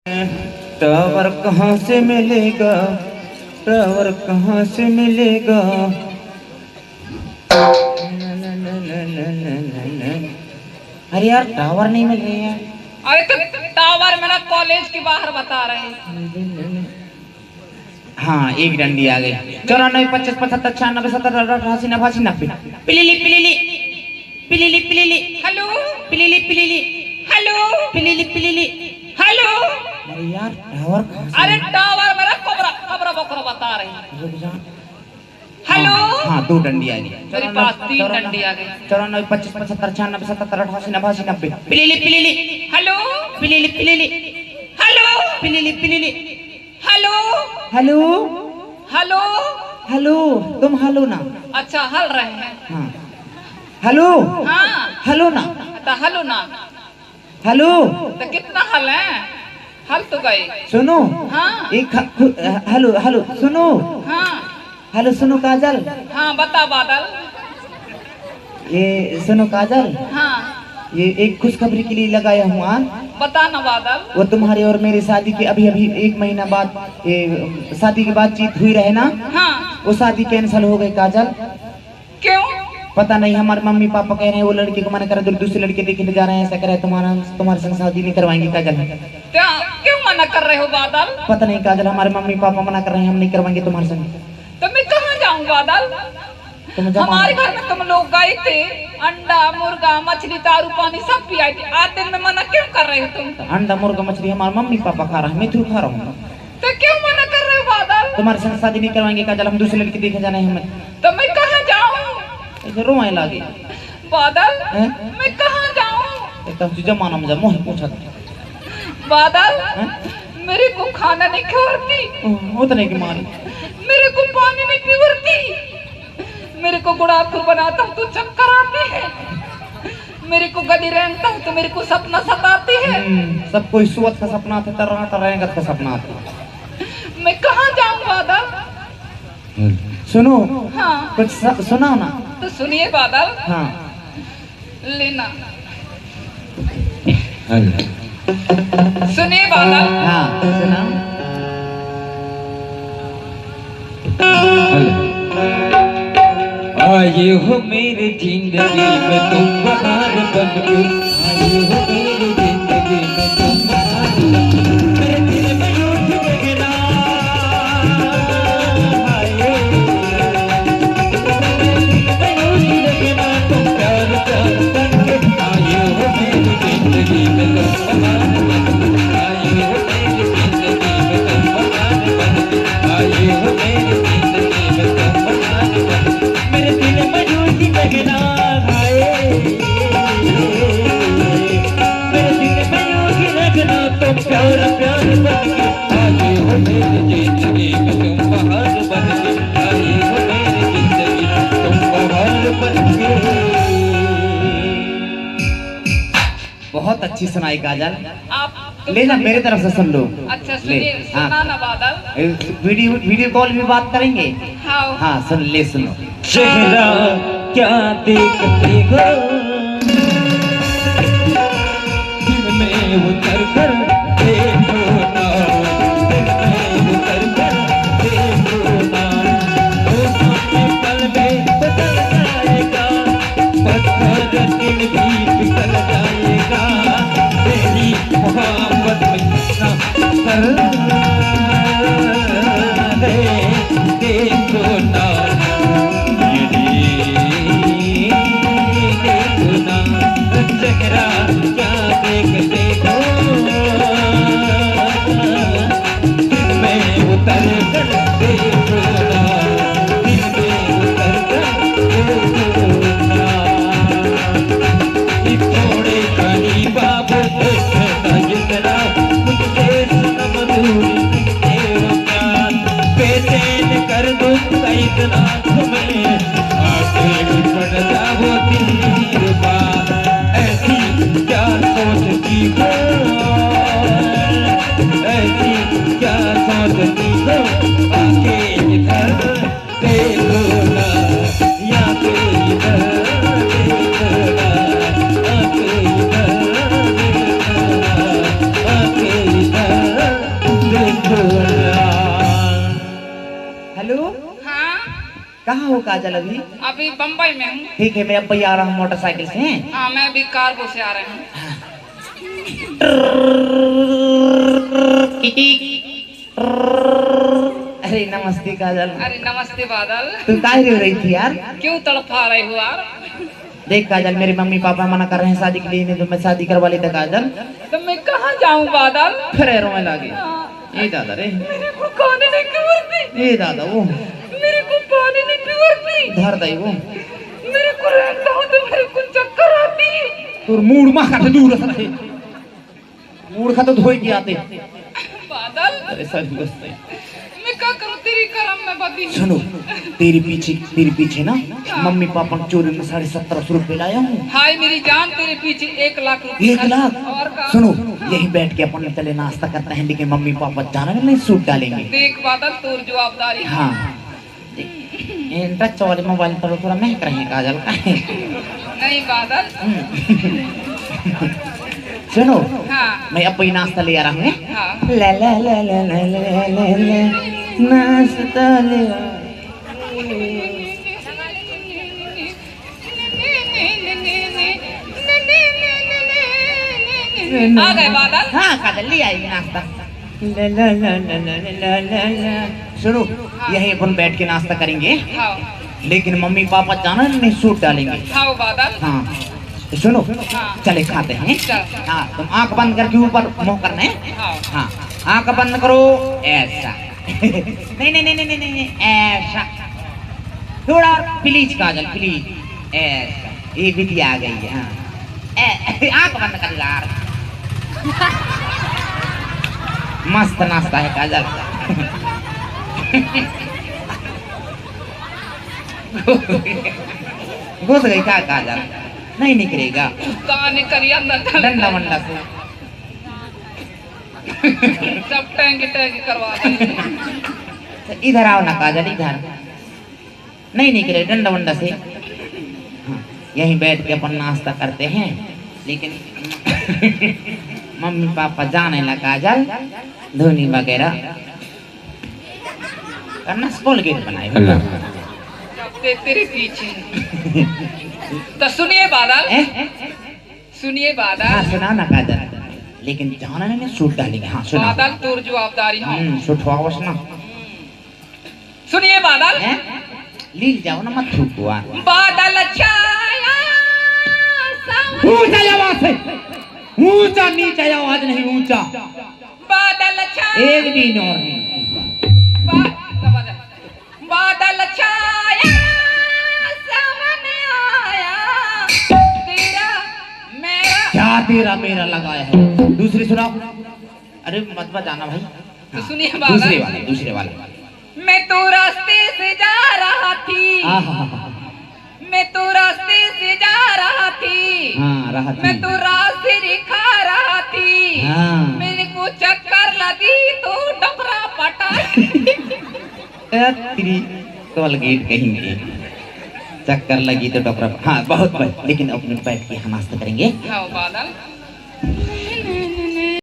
Tower कहाँ से मिलेगा, टावर कहाँ से मिलेगा। अरे यार टावर नहीं मिल रही है। अरे तो टावर मेरा कॉलेज के बाहर बता रहे हैं। हाँ एक डंडी आ गई। 94 25 75 96 77 88 89 90। पिलीली पिलीली पिलीली पिलीली हेलो पिलीली पिलीली हेलो पिलीली पिलीली। हेलो। अरे यार टावर कहाँ से? अरे टावर मेरा कबरा कबरा बकरा बता रहे हैं। रुक जा। हेलो। हाँ 2 डंडी आ गई। मेरे पास 3 डंडी आ गई। 94 25 75 96 77 88 89 90। पिलीली पिलीली हेलो पिलीली पिलीली हेलो पिलीली पिलीली। Hello hello hello. हेलो तुम हेलो ना। अच्छा हल रहे हैं। हाँ हेलो हाँ हेलो ना। तो हलो ना। हेलो तो कितना हल है? हल तो गए। सुनो। हाँ एक हेलो हेलो सुनो। हाँ हेलो सुनो काजल। हाँ बता बादल। ये सुनो काजल, हाँ ये एक खुशखबरी के लिए लगाया हूँ। बता ना बादल। वो तुम्हारे और मेरी शादी के अभी अभी 1 महीना बाद शादी की बातचीत हुई रहे ना, हाँ वो शादी कैंसिल हो गई काजल। क्यों? पता नहीं, हमारे मम्मी पापा कह रहे हैं वो लड़की को मना कर दूसरी लड़के देखने जा रहे हैं, ऐसा कर रहे हैं तुम्हारे संग शादी नहीं करवाएंगे काजल। क्या क्यों मना कर रहे हो बादल? पता नहीं काजल, हमारे मम्मी पापा मना कर रहे हैं, हम नहीं करवाएंगे तुम्हारे संग। तो मैं कहाँ जाऊँ बादल? हमारे घर में तुम लोग गए थे, अंडा मुर्गा मछली दारू पानी सब पिया थे, आज दिन में मना क्यों कर रहे हो तुम? अंडा मुर्गा मछली हमारे मम्मी पापा खा रहे हैं, मैं क्यों खा रहा हूँ? तो क्यों मना कर रहे हो बादल? तुम्हारे संग शादी नहीं करवाएंगे काजल, हम दूसरी लड़की देखे जाना है हमें। तो मैं कहाँ जाऊँ ऐसे रोए लागे बादल? हैं? मैं कहाँ जाऊँ? एकदम जमाना में जा मोह पूछा बादल हैं? मेरे को खाना नहीं खिलाती, उतने की मारी। मेरे को पानी नहीं पिलाती, मेरे को गुड़ाखुर बनाता हूँ तो चक्कर आते हैं, मेरे को गली रेंगता हूँ तो मेरे को सपना सताते हैं। सब कोई सुवत का सपना आता, तरंगत का सपना आता। मैं कहाँ जाऊँ बादल? सुनो। हाँ कुछ सुनाओ ना। तो सुनिए बादल। हाँ लेना सुनिए बादल। हाँ सुनाओ। आए हो मेरी जिंदगी में तुम बहार बन के, आए हो मेरी जिंदगी में तुम बहार बन के, मेरे दिल में उठ गगना आए, मैं उठ गगना तुम प्यार प्यार बन के, आए हो मेरी जिंदगी में तुम बहार बन के, आए हो मेरी जिंदगी में तुम बहार बन के, आए हो मेरी जिंदगी में तुम बहार बन के, मेरे दिल में झूठी लगना आए, मेरे दिल में झूठी लगना तुम प्यार प्यार बन के, आए हो मेरी जिंदगी में तुम बहार बन के, आए हो मेरी जिंदगी तुम बहार बन के। बहुत अच्छी सुनाई काजल। आप ले ना मेरे तरफ से सुन लो। अच्छा सुनिए सुना ना बादल। वीडियो कॉल भी बात करेंगे। हाँ हाँ सुन ले सुनो। चेहरा क्या देखते हो दिल में उतर कर देखो ना, दिल में उतर कर देखो ना, होठों के पल में बदल जाएगा, पत्थर दिल भी पिघल जाएगा, तेरी मोहब्बत में ना देखो ना, चेहरा क्या देखते हो दिल में उतर कर देखो ना, दिल में उतर कर देखो ना, थोड़े कहीं बाबू जितना मुझसे मधुरी तेरा प्यार, बेचैन कर दूंगा इतना तुम्हें, आगे बढ़ जाओ दिल बार, ऐसी क्या सोचती हो, ऐसी क्या सोचती हो, आके इधर देखो ना, या तो इधर देखो ना, आके इधर देखो ना, आके इधर कहाँ हो काजल अभी? अभी बम्बई में हूँ। ठीक है, मैं अब आ रहा हूँ मोटरसाइकिल से। हाँ, मैं भी कार्गो से आ रही हूँ। अरे नमस्ते काजल। अरे नमस्ते बादल। तू काहे रो रही थी यार? क्यों तड़पा रहे हो यार? देख काजल, मेरे मम्मी पापा मना कर रहे हैं शादी के लिए, नहीं तो मैं शादी करवा लेता काजल। तो मैं कहाँ जाऊँ बादल? फिर रोने लगी। ये दादा रे, मेरे को पानी नहीं पीवरती। ये दादा वो मेरे को पानी नहीं पीवरती। धर दई वो। मेरे को रहता हूँ तो मेरे को चक्कर आती है। तोर मूड मा का दूर रहे। मूड खा तो धोई के आते। बादल अरे सर गुस्से। मैं क्या करूँ, तेरी करम में बदी हूँ। सुनो, तेरे पीछे ना मम्मी पापा ने चोरी में 1750 रुपए लाया हूँ। हाय मेरी जान, तेरे पीछे 1 लाख रुपए। 1 लाख? और का? सुनो, यही बैठ के अपन चले नाश्ता करते हैं, लेकिन मम्मी पापा जाना नहीं, सूट डालेंगे। देख बादल, तोर जवाबदारी। हाँ, टच वाले मोबाइल पर थोड़ा महक रहे हैं काजल का। नहीं बादल। सुनो, हाँ मैं अब कोई नाश्ता ले आ रहा हूँ। हाँ। ला ला ला ला ला ला ला ला नाश्ता ले आ। आ गए बादल। हाँ काजल, ले आई नाश्ता। ला ला ला ला ला ला ला ला। सुनो, यही अपन बैठ के नाश्ता करेंगे, हाँ लेकिन मम्मी पापा जाना नहीं, सूट डालेंगे। हाँ बादल। हाँ तो सुनो, हाँ। चले खाते हैं। चल। हाँ, तुम आंख बंद करके ऊपर मुंह करना है। हाँ हाँ, आंख बंद करो, ऐसा। नहीं नहीं नहीं नहीं नहीं नहीं, ऐसा। थोड़ा प्लीज काजल, प्लीज, ऐसा। ये बिटिया आ गई है। हाँ, आंख बंद कर यार। मस्त नाश्ता है काजल। घुस गई क्या काजल? नहीं निकलेगा। कहाँ निकली अंदर चल। डंडा वंडा से। सब टैंकी टैंकी करवा देंगे। तो इधर आओ ना काजल, इधर। नहीं निकले डंडा वंडा से। हाँ, यहीं बैठ के अपन नाश्ता करते हैं, लेकिन मम्मी पापा जाने लगा काजल, धोनी वगैरह करना, स्कूल गेट बनाए हुए। तेरे पीछे। तो सुनिए बादल, सुनिए बादल। हाँ सुना ना काजल, लेकिन जाना नहीं, सूट डालेंगे। हाँ सुना। बादल तोर जवाबदारी। हाँ सूट वापस ना। सुनिए बादल। लील जाओ ना, मत थूकुआ। बादल छाया ऊंचा आवाज से, ऊंचा नीचा आवाज नहीं, ऊंचा। बादल छाया, एक दिन और नहीं। बादल छाया सामने आया, तेरा मेरा। क्या तेरा मेरा लगाया है? दूसरी सुनाओ। अरे मत बजाना भाई। तो सुनिए बादल। दूसरे वाले। मैं तो रास्ते से जा रहा थी। मैं तो रास्ते से जा रहा थी। हाँ रहा थी। मैं तो रास्ते खा रहा थी। हाँ। मेरे को चक्कर लगी तो डबरा पटा। तेरी कोलगेट कहेंगे, चक्कर लगी तो डॉक्टर। हाँ बहुत, लेकिन अपने बैठ के हम नाश्ता करेंगे। हाँ बादल।